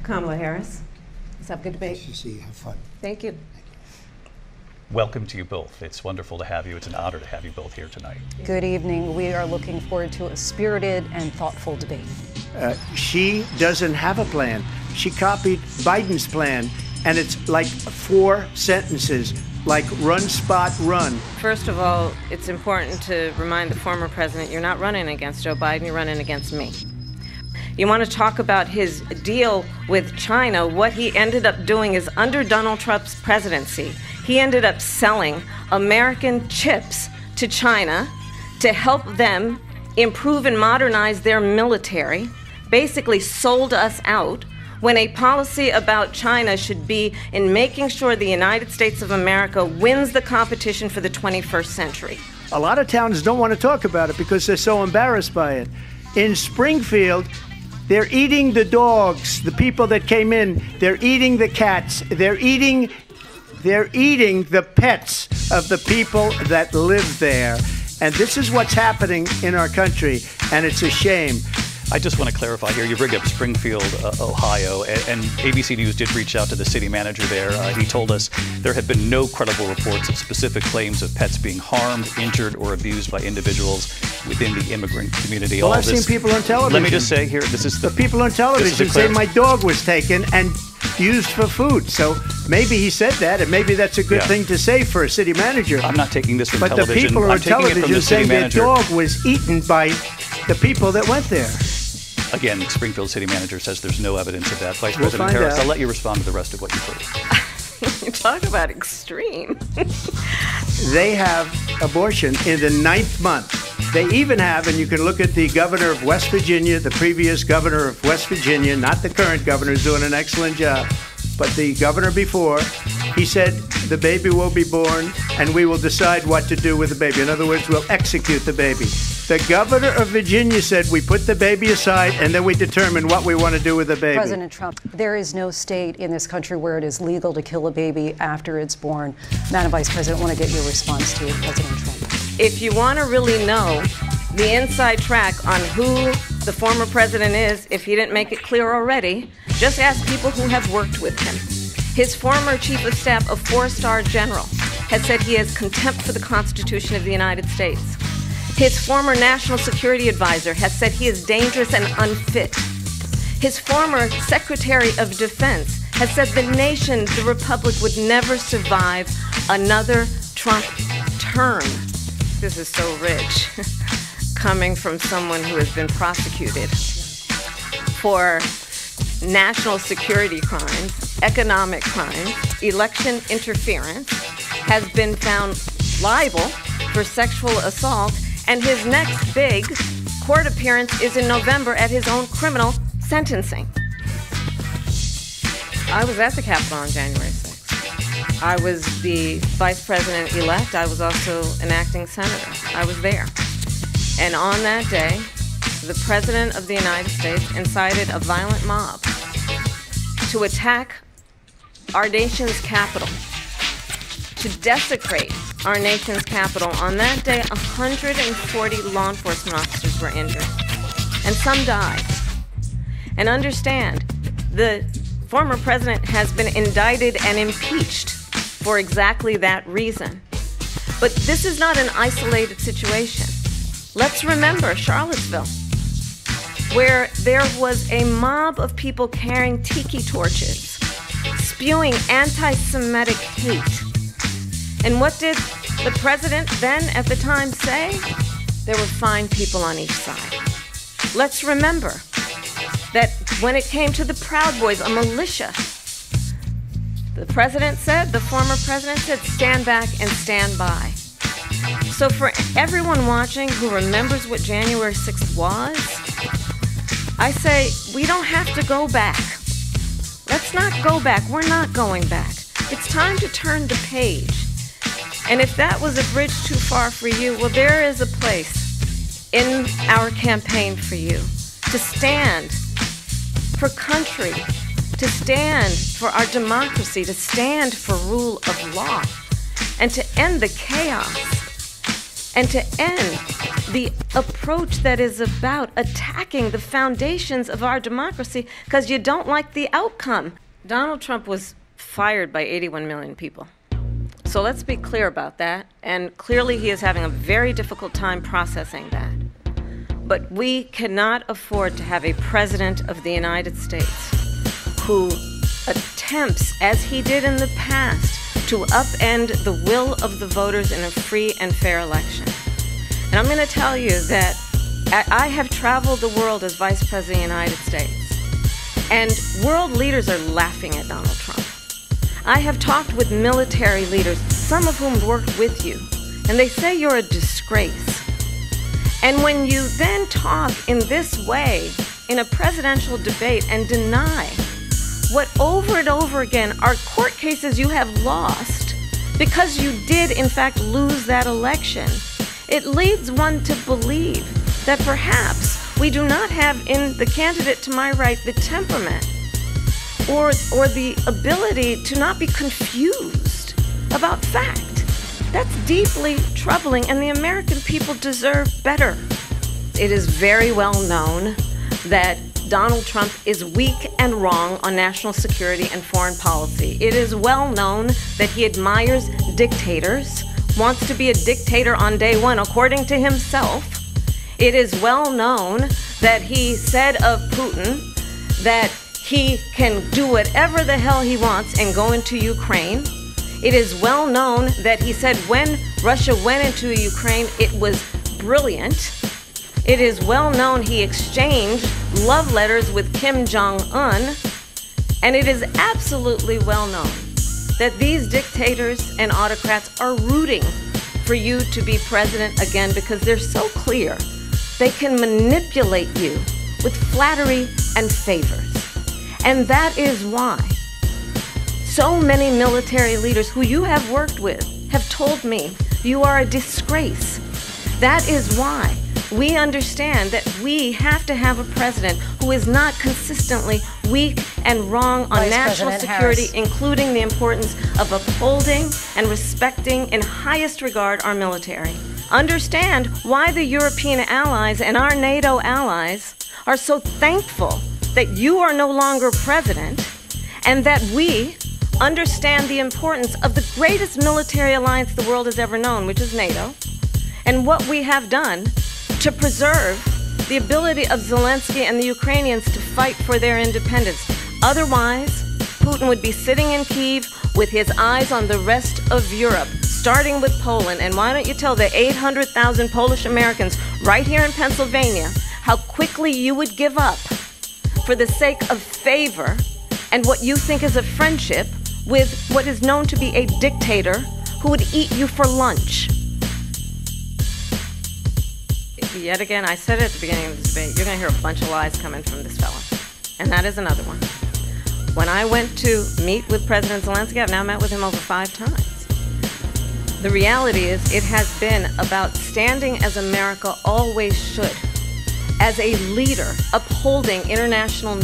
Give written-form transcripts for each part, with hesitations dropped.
Kamala Harris. Let's have a good debate. Nice to see you. Have fun. Thank you. Welcome to you both. It's wonderful to have you. It's an honor to have you both here tonight. Good evening. We are looking forward to a spirited and thoughtful debate. She doesn't have a plan. She copied Biden's plan, and it's like 4 sentences, like run, spot, run. First of all, it's important to remind the former president you're not running against Joe Biden, you're running against me. You want to talk about his deal with China? What he ended up doing is, under Donald Trump's presidency, he ended up selling American chips to China to help them improve and modernize their military, basically sold us out, when a policy about China should be in making sure the United States of America wins the competition for the 21st century. A lot of towns don't want to talk about it because they're so embarrassed by it. In Springfield, they're eating the dogs, the people that came in. They're eating the cats. They're eating the pets of the people that live there. And this is what's happening in our country, and it's a shame. I just want to clarify here. You bring up Springfield, Ohio, and ABC News did reach out to the city manager there. He told us there have been no credible reports of specific claims of pets being harmed, injured, or abused by individuals within the immigrant community. Well, I've seen people on television. Let me just say here, this is the people on television say my dog was taken and used for food. So maybe he said that, and maybe that's a good thing to say for a city manager. I'm not taking this from television. But the people on television saying their dog was eaten by the people that went there. Again, Springfield city manager says there's no evidence of that. Vice President Harris, I'll let you respond to the rest of what you've heard. You talk about extreme. They have abortion in the 9th month. They even have, and you can look at the governor of West Virginia, the previous governor of West Virginia, not the current governor, who's doing an excellent job, but the governor before, he said the baby will be born and we will decide what to do with the baby. In other words, we'll execute the baby. The governor of Virginia said we put the baby aside and then we determine what we want to do with the baby. President Trump, there is no state in this country where it is legal to kill a baby after it's born. Madam Vice President, I want to get your response to President Trump. If you want to really know the inside track on who the former president is, if he didn't make it clear already, just ask people who have worked with him. His former chief of staff, a 4-star general, has said he has contempt for the Constitution of the United States. His former national security advisor has said he is dangerous and unfit. His former secretary of defense has said the nation, the republic, would never survive another Trump term. This is so rich, coming from someone who has been prosecuted for national security crimes, economic crimes, election interference, has been found liable for sexual assault, and his next big court appearance is in November at his own criminal sentencing. I was at the Capitol on January 6th. I was the vice president-elect. I was also an acting senator. I was there. And on that day, the President of the United States incited a violent mob to attack our nation's capital, to desecrate our nation's capital. On that day, 140 law enforcement officers were injured, and some died. And understand, the former president has been indicted and impeached for exactly that reason. But this is not an isolated situation. Let's remember Charlottesville, where there was a mob of people carrying tiki torches, spewing anti-Semitic hate. And what did the president then at the time say? There were fine people on each side. Let's remember that when it came to the Proud Boys, a militia, the president said, the former president said, stand back and stand by. So for everyone watching who remembers what January 6th was, I say we don't have to go back. Let's not go back. We're not going back. It's time to turn the page. And if that was a bridge too far for you, well, there is a place in our campaign for you to stand for country, to stand for our democracy, to stand for rule of law, and to end the chaos and to end the approach that is about attacking the foundations of our democracy because you don't like the outcome. Donald Trump was fired by 81 million people. So let's be clear about that. And clearly he is having a very difficult time processing that. But we cannot afford to have a president of the United States who attempts, as he did in the past, to upend the will of the voters in a free and fair election. And I'm going to tell you that I have traveled the world as Vice President of the United States, and world leaders are laughing at Donald Trump. I have talked with military leaders, some of whom worked with you, and they say you're a disgrace. And when you then talk in this way in a presidential debate and deny what over and over again are court cases you have lost because you did in fact lose that election, it leads one to believe that perhaps we do not have in the candidate to my right the temperament or the ability to not be confused about fact. That's deeply troubling, and the American people deserve better. It is very well known that Donald Trump is weak and wrong on national security and foreign policy. It is well known that he admires dictators, wants to be a dictator on day one, according to himself. It is well known that he said of Putin that he can do whatever the hell he wants and go into Ukraine. It is well known that he said when Russia went into Ukraine, it was brilliant. It is well known he exchanged love letters with Kim Jong-un. And it is absolutely well known that these dictators and autocrats are rooting for you to be president again because they're so clear they can manipulate you with flattery and favors. And that is why so many military leaders who you have worked with have told me you are a disgrace. That is why we understand that we have to have a president who is not consistently weak and wrong on Vice national President security, Harris, including the importance of upholding and respecting in highest regard our military. Understand why the European allies and our NATO allies are so thankful that you are no longer president, and that we understand the importance of the greatest military alliance the world has ever known, which is NATO, and what we have done to preserve the ability of Zelensky and the Ukrainians to fight for their independence. Otherwise, Putin would be sitting in Kyiv with his eyes on the rest of Europe, starting with Poland. And why don't you tell the 800,000 Polish Americans right here in Pennsylvania how quickly you would give up for the sake of favor and what you think is a friendship with what is known to be a dictator who would eat you for lunch. Yet again, I said it at the beginning of this debate, you're going to hear a bunch of lies coming from this fellow. And that is another one. When I went to meet with President Zelensky, I've now met with him over 5 times. The reality is it has been about standing as America always should, as a leader upholding international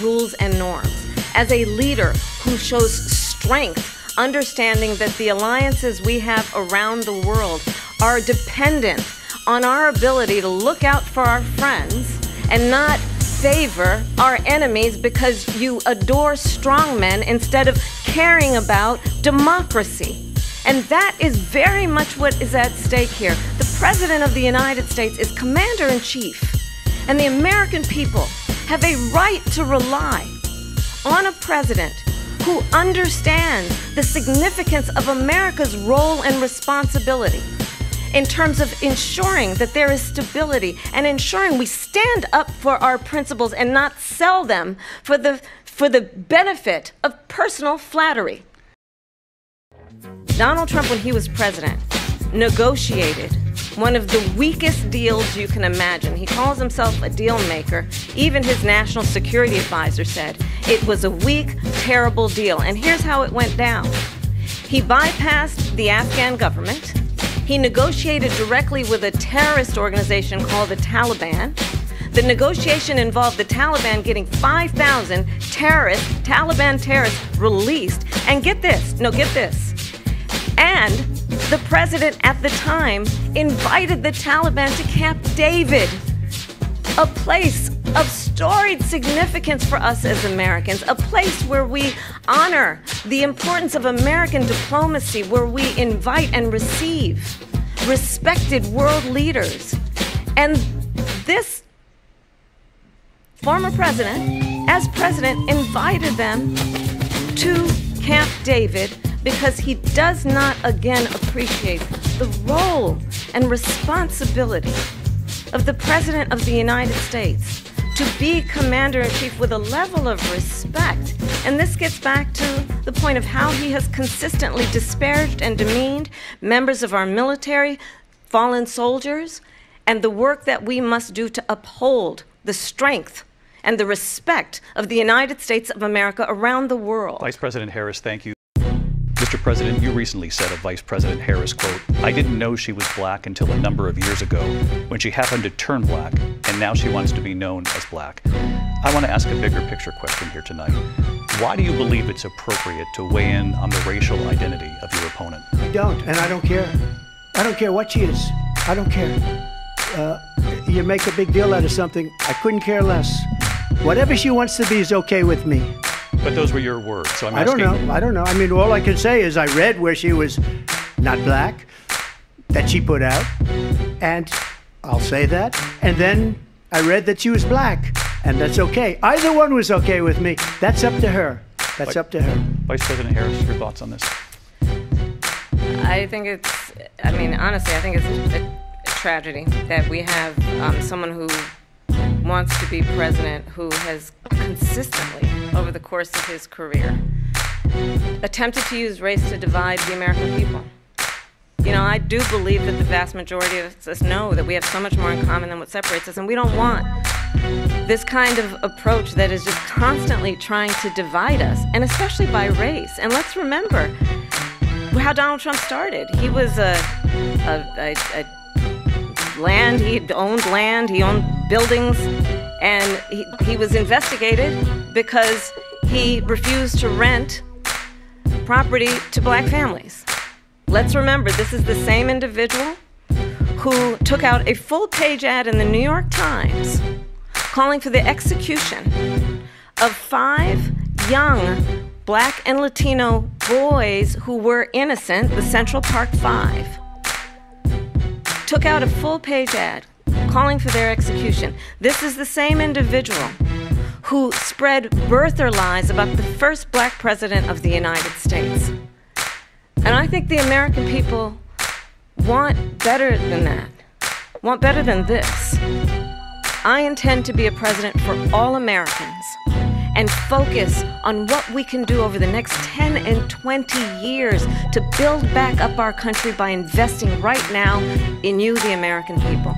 rules and norms, as a leader who shows strength, understanding that the alliances we have around the world are dependent on our ability to look out for our friends and not favor our enemies because you adore strongmen instead of caring about democracy. And that is very much what is at stake here. The President of the United States is Commander-in-Chief, and the American people have a right to rely on a president who understands the significance of America's role and responsibility in terms of ensuring that there is stability and ensuring we stand up for our principles and not sell them for the benefit of personal flattery. Donald Trump, when he was president, negotiated one of the weakest deals you can imagine. He calls himself a deal maker. Even his national security advisor said it was a weak, terrible deal. And here's how it went down. He bypassed the Afghan government. He negotiated directly with a terrorist organization called the Taliban. The negotiation involved the Taliban getting 5,000 Taliban terrorists released. And get this, and The president at the time invited the Taliban to Camp David, a place of storied significance for us as Americans, a place where we honor the importance of American diplomacy, where we invite and receive respected world leaders. And this former president, as president, invited them to Camp David because he does not again appreciate the role and responsibility of the President of the United States to be commander-in-chief with a level of respect. And this gets back to the point of how he has consistently disparaged and demeaned members of our military, fallen soldiers, and the work that we must do to uphold the strength and the respect of the United States of America around the world. Vice President Harris, thank you. Mr. President, you recently said of Vice President Harris, quote, "I didn't know she was black until a number of years ago when she happened to turn black, and now she wants to be known as black." I want to ask a bigger picture question here tonight. Why do you believe it's appropriate to weigh in on the racial identity of your opponent? I don't, and I don't care. I don't care what she is. I don't care. You make a big deal out of something. I couldn't care less. Whatever she wants to be is okay with me. But those were your words, so I'm asking. I don't know. I mean, all I can say is I read where she was not black, that she put out, and I'll say that. And then I read that she was black, and that's okay. Either one was okay with me. That's up to her. That's up to her. Vice President Harris, your thoughts on this? I think it's, I mean, honestly, I think it's a tragedy that we have someone who wants to be president who has consistently, over the course of his career, attempted to use race to divide the American people. You know, I do believe that the vast majority of us know that we have so much more in common than what separates us, and we don't want this kind of approach that is just constantly trying to divide us, and especially by race. And let's remember how Donald Trump started. He was land, he owned land, he owned buildings, and he was investigated because he refused to rent property to black families. Let's remember, this is the same individual who took out a full-page ad in the New York Times calling for the execution of 5 young black and Latino boys who were innocent, the Central Park 5. Took out a full-page ad calling for their execution. This is the same individual who spread birther lies about the first black president of the United States. And I think the American people want better than that, want better than this. I intend to be a president for all Americans and focus on what we can do over the next 10 and 20 years to build back up our country by investing right now in you, the American people.